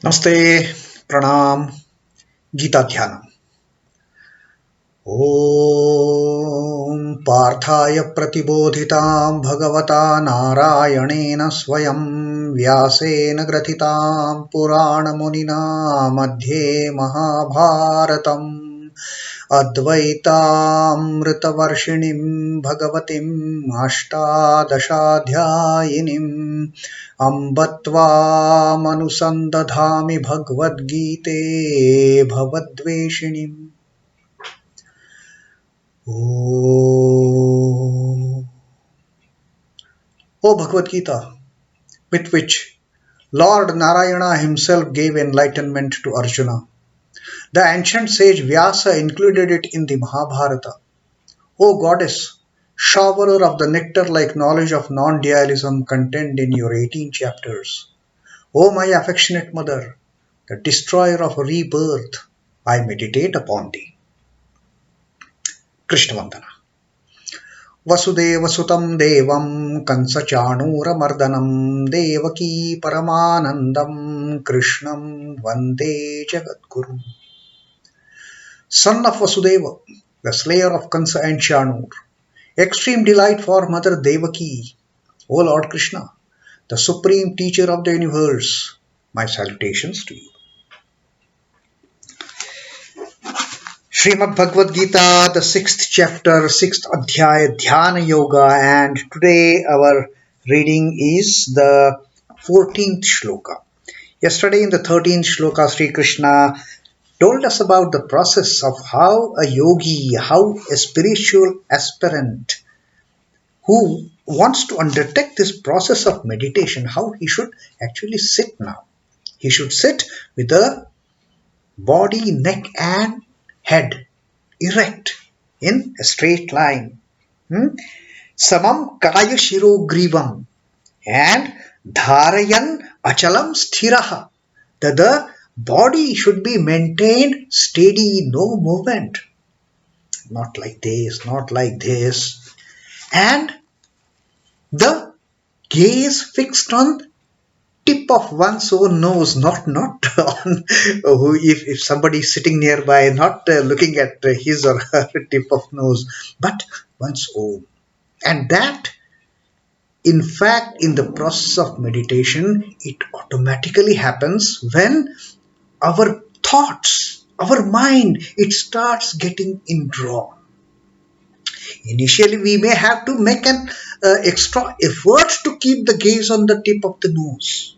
Namaste, Pranam, Gita Dhyana. Om Parthaya Pratibodhitam Bhagavata Narayanena Swayam Vyasena Gratitam Purana Munina Madhye Mahabharatam Advaitamritavarshinim Bhagavatim Ashtadashadhyayinim Ambatvam Bhagavad Gite Bhavadveshinim. Oh, Bhagavad Gita, with which Lord Narayana himself gave enlightenment to Arjuna. The ancient sage Vyasa included it in the Mahabharata. O goddess, showerer of the nectar-like knowledge of non-dualism contained in your 18 chapters. O my affectionate mother, the destroyer of rebirth, I meditate upon thee. Krishnavandana. Vasudevasutam devam kansachanuramardanam devaki paramanandam krishnam vande jagadguru. Son of Vasudeva, the slayer of Kansa and Chanur, extreme delight for Mother Devaki, O Lord Krishna, the supreme teacher of the universe, my salutations to you. Srimad Bhagavad Gita, the 6th chapter, 6th adhyaya, Dhyana Yoga, and today our reading is the 14th Shloka. Yesterday in the 13th Shloka, Sri Krishna told us about the process of how a yogi, how a spiritual aspirant who wants to undertake this process of meditation, how he should actually sit now. He should sit with the body, neck and head erect in a straight line. Samam kaya shiro grivam and dharayan achalam sthiraha. The body should be maintained steady, no movement. Not like this, not like this. And the gaze fixed on tip of one's own nose, not on if somebody is sitting nearby, not looking at his or her tip of nose, but one's own. And that, in fact, in the process of meditation, it automatically happens when our thoughts, our mind, it starts getting indrawn. Initially, we may have to make an extra effort to keep the gaze on the tip of the nose.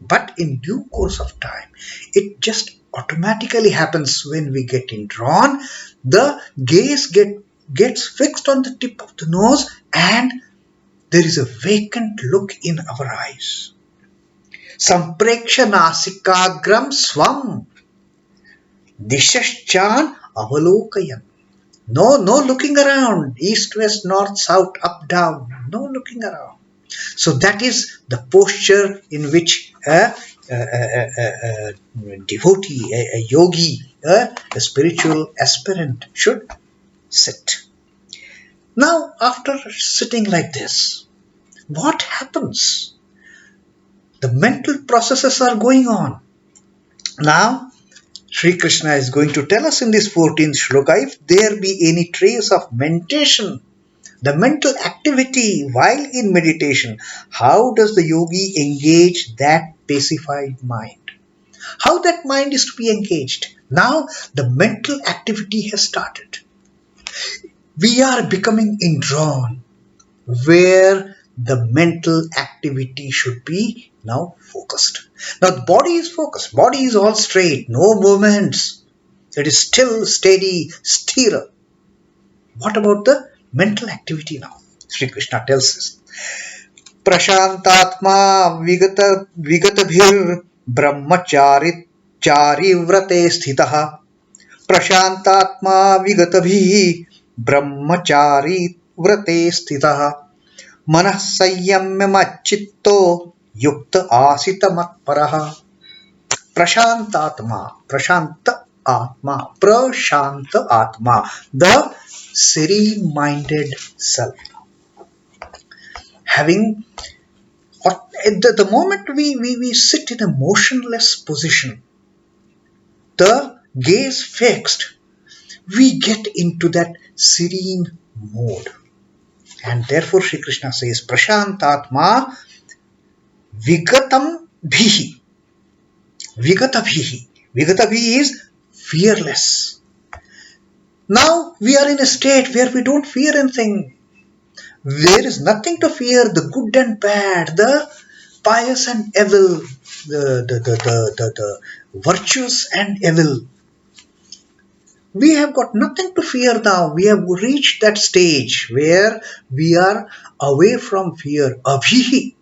But in due course of time, it just automatically happens when we get indrawn. The gaze gets fixed on the tip of the nose and there is a vacant look in our eyes. Samprekshanaasikagram swam dishaschan avalokayan. No looking around, east, west, north, south, up, down. No looking around. So that is the posture in which a devotee, a yogi, a spiritual aspirant should sit. Now, after sitting like this, what happens? The mental processes are going on. Now, Sri Krishna is going to tell us in this 14th shloka, if there be any trace of mentation, the mental activity while in meditation, how does the yogi engage that pacified mind? How that mind is to be engaged? Now the mental activity has started. We are becoming indrawn where the mental activity should be now focused. Now the body is focused. Body is all straight, no movements. It is still, steady, sthira. What about the mental activity now? Sri Krishna tells us. praśhāntātmā vigata-bhīr brahmachāri-vrate sthitaḥ. praśhāntātmā vigata-bhīr brahmachāri-vrate sthitaḥ. manaḥ sanyamya mach-chitto yukta āsīta mat-paraḥ. praśhāntātmā, the serene-minded self. Having The moment we sit in a motionless position, the gaze fixed, we get into that serene mode. And therefore Sri Krishna says, praśhāntātmā vigata-bhīr. Vigata-bhīr. Vigata-bhīr is fearless. Now we are in a state where we don't fear anything. There is nothing to fear, the good and bad, the pious and evil, the virtuous and evil. We have got nothing to fear now. We have reached that stage where we are away from fear. Abhihi.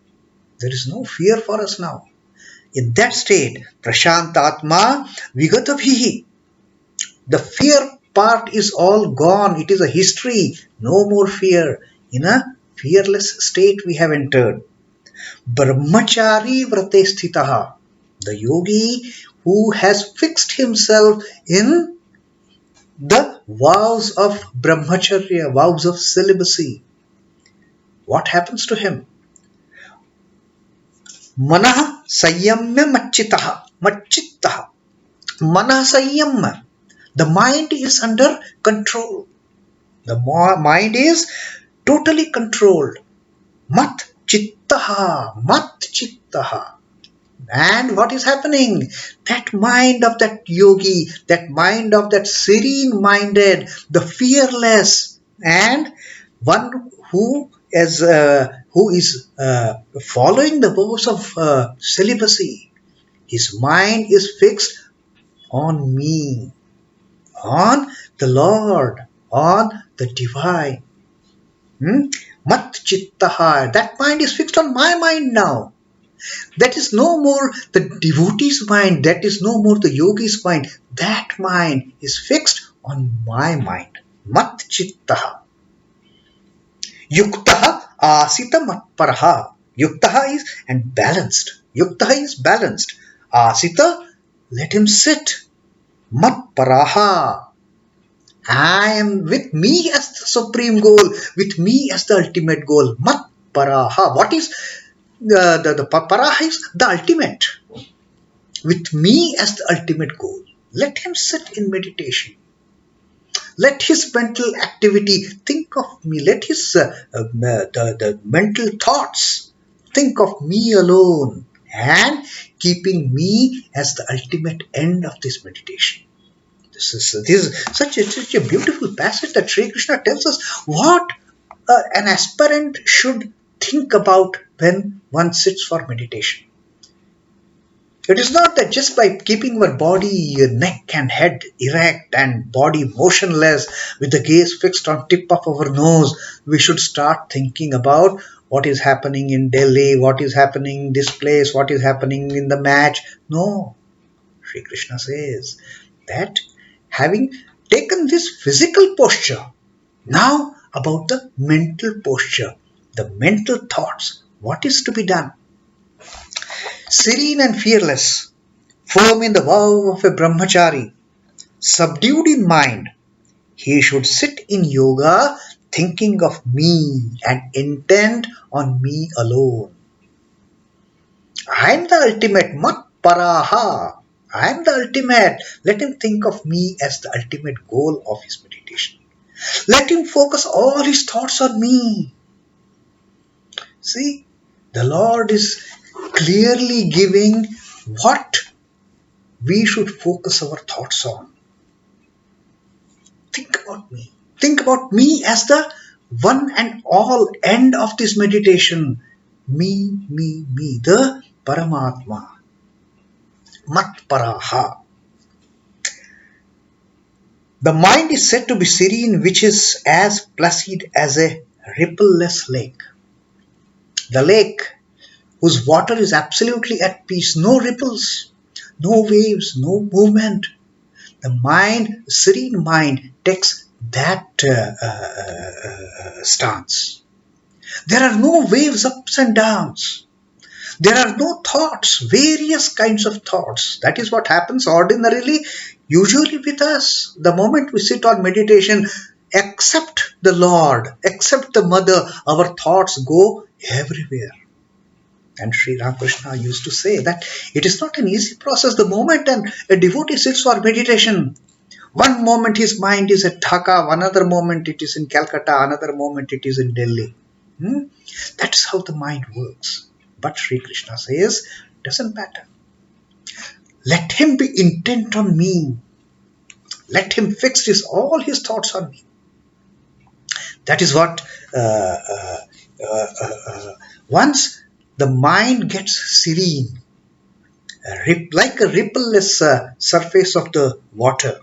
There is no fear for us now. In that state, praśhāntātmā vigata-bhīr. The fear part is all gone. It is a history. No more fear. In a fearless state we have entered. Brahmachāri-vrate sthitaḥ. The yogi who has fixed himself in the vows of Brahmacharya, vows of celibacy. What happens to him? Manaḥ sanyamya mach-chitto. Manaḥ sanyamya. The mind is under control. The mind is totally controlled. Mach-chitto. And what is happening? That mind of that yogi, that mind of that serene-minded, the fearless, and one who is following the vows of celibacy. His mind is fixed on me, on the Lord, on the divine. Mach-chitto. That mind is fixed on my mind now. That is no more the devotee's mind. That is no more the yogi's mind. That mind is fixed on my mind. Mach-chitto. Yukta āsīta mat-paraḥ. Yukta is and balanced. Yukta is balanced. Āsīta, let him sit. Mat-paraḥ. I am with me as the supreme goal, with me as the ultimate goal. Mat-paraḥ. What is the paraḥ is the ultimate. With me as the ultimate goal. Let him sit in meditation. Let his mental activity think of me. Let his the mental thoughts think of me alone, and keeping me as the ultimate end of this meditation. This is such a beautiful passage that Sri Krishna tells us what an aspirant should think about when one sits for meditation. It is not that just by keeping our body, neck and head erect and body motionless with the gaze fixed on tip of our nose, we should start thinking about what is happening in Delhi, what is happening in this place, what is happening in the match. No. Sri Krishna says that having taken this physical posture, now about the mental posture, the mental thoughts, what is to be done? Serene and fearless, firm in the vow of a brahmachari, subdued in mind, he should sit in yoga thinking of me and intent on me alone. I am the ultimate, mat-paraḥ. I am the ultimate. Let him think of me as the ultimate goal of his meditation. Let him focus all his thoughts on me. See, the Lord is clearly giving what we should focus our thoughts on. Think about me. Think about me as the one and all end of this meditation. Me, the Paramatma. Mat-paraḥ. The mind is said to be serene, which is as placid as a rippleless lake. The lake whose water is absolutely at peace, no ripples, no waves, no movement. The mind, serene mind, takes that stance. There are no waves ups and downs. There are no thoughts, various kinds of thoughts. That is what happens ordinarily, usually with us. The moment we sit on meditation, except the Lord, except the Mother, our thoughts go everywhere. And Sri Ramakrishna used to say that it is not an easy process. The moment a devotee sits for meditation, one moment his mind is at Dhaka, another moment it is in Calcutta, another moment it is in Delhi. That's how the mind works. But Sri Krishna says, doesn't matter. Let him be intent on me. Let him fix all his thoughts on me. That is what once the mind gets serene, like a rippleless surface of the water,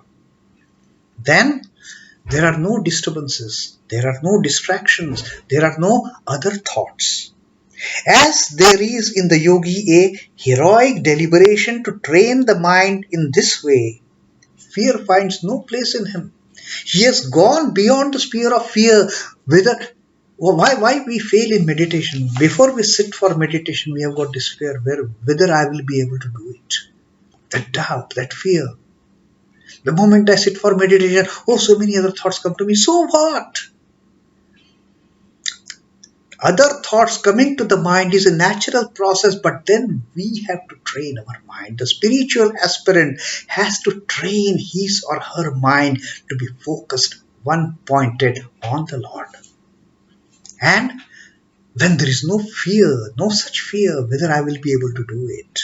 then there are no disturbances, there are no distractions, there are no other thoughts. As there is in the yogi a heroic deliberation to train the mind in this way, fear finds no place in him. He has gone beyond the sphere of fear. Why we fail in meditation? Before we sit for meditation, we have got this fear, whether I will be able to do it. That doubt, that fear. The moment I sit for meditation, so many other thoughts come to me. So what? Other thoughts coming to the mind is a natural process, but then we have to train our mind. The spiritual aspirant has to train his or her mind to be focused, one-pointed on the Lord. And when there is no fear, no such fear, whether I will be able to do it.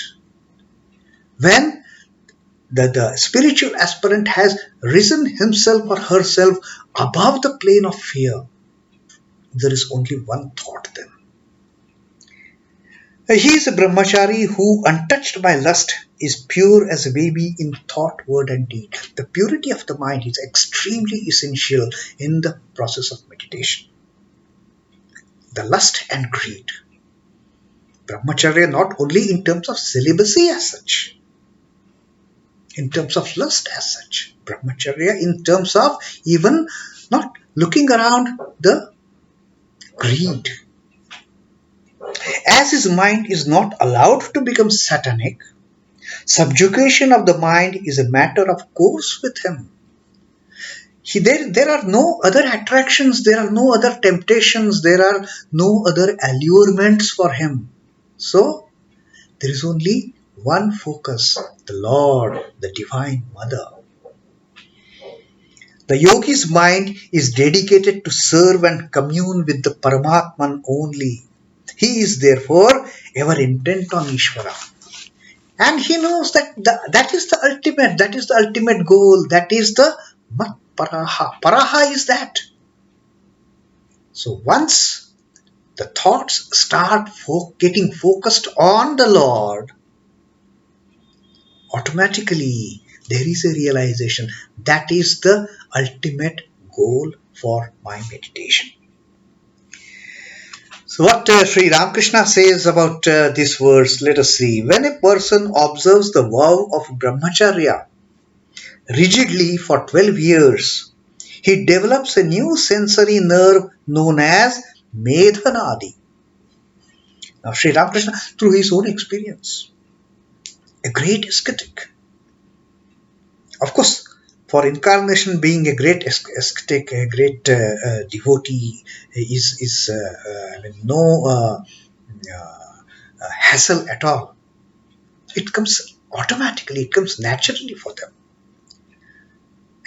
When the spiritual aspirant has risen himself or herself above the plane of fear, there is only one thought then. He is a brahmachari who, untouched by lust, is pure as a baby in thought, word and deed. The purity of the mind is extremely essential in the process of meditation. The lust and greed. Brahmacharya not only in terms of celibacy as such, in terms of lust as such. Brahmacharya in terms of even not looking around the greed. As his mind is not allowed to become satanic, subjugation of the mind is a matter of course with him. There are no other attractions, there are no other temptations, there are no other allurements for him. So, there is only one focus, the Lord, the Divine Mother. The yogi's mind is dedicated to serve and commune with the Paramatman only. He is therefore ever intent on Ishvara. And he knows that that is the ultimate goal, that is the mat-paraḥ. Paraḥ is that. So once the thoughts start getting focused on the Lord, automatically there is a realization that is the ultimate goal for my meditation. So what Sri Ramakrishna says about this verse, let us see. When a person observes the vow of Brahmacharya rigidly for 12 years, he develops a new sensory nerve known as medhanadi. Now Sri Ramakrishna, through his own experience, a great ascetic. Of course, for incarnation being a great ascetic, a great devotee is no hassle at all. It comes automatically, it comes naturally for them.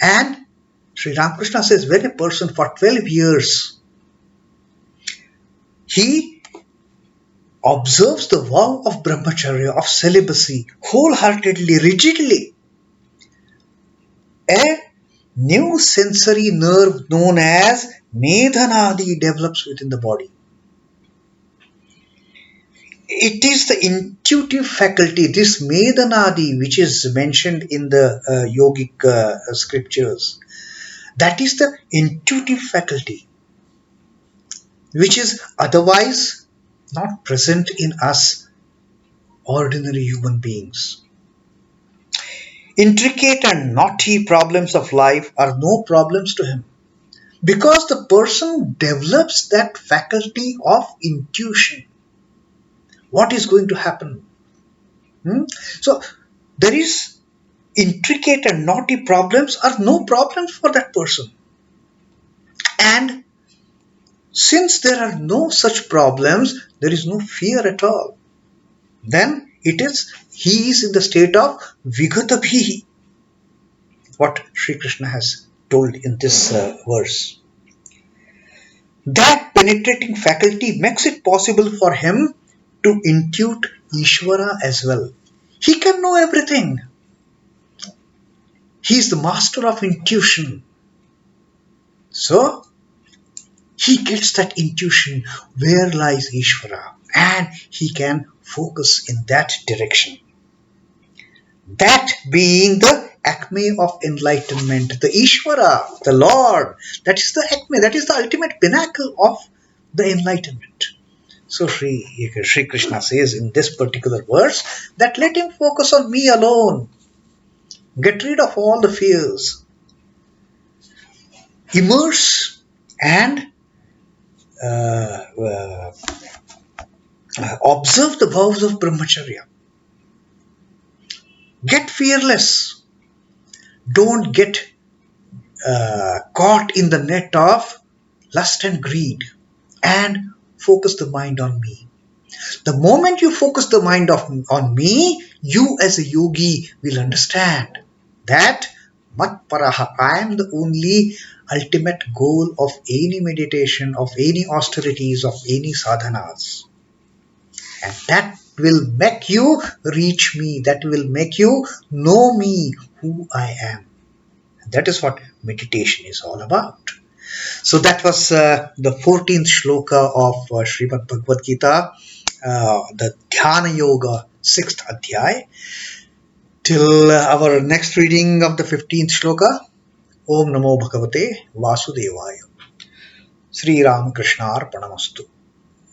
And Sri Ramakrishna says, when a person for 12 years, he observes the vow of brahmacharya, of celibacy, wholeheartedly, rigidly, a new sensory nerve known as medhanadi develops within the body. It is the intuitive faculty, this medhanadi, which is mentioned in the yogic scriptures. That is the intuitive faculty, which is otherwise not present in us ordinary human beings. Intricate and knotty problems of life are no problems to him, because the person develops that faculty of intuition. What is going to happen? So there is intricate and knotty problems are no problems for that person. And since there are no such problems, there is no fear at all. then he is in the state of vigata-bhīr, what Sri Krishna has told in this verse. That penetrating faculty makes it possible for him to intuit Ishvara as well. He can know everything. He is the master of intuition. So, he gets that intuition where lies Ishvara, and he can focus in that direction. That being the acme of enlightenment, the Ishvara, the Lord, that is the acme, that is the ultimate pinnacle of the enlightenment. So Sri Krishna says in this particular verse that let him focus on me alone. Get rid of all the fears. Immerse and observe the vows of Brahmacharya. Get fearless. Don't get caught in the net of lust and greed, and focus the mind on me. The moment you focus the mind on me, you as a yogi will understand that mat-paraḥ, I am the only ultimate goal of any meditation, of any austerities, of any sadhanas. And that will make you reach me, that will make you know me, who I am. And that is what meditation is all about. So that was the 14th shloka of Srimad Bhagavad Gita, the Dhyana Yoga 6th adhyay. Till our next reading of the 15th shloka, Om Namo Bhagavate Vasudevaya. Sri Ram Krishna Arpanamastu.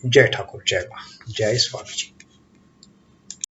Jai Thakur, Jai Ma, Jai Swamiji.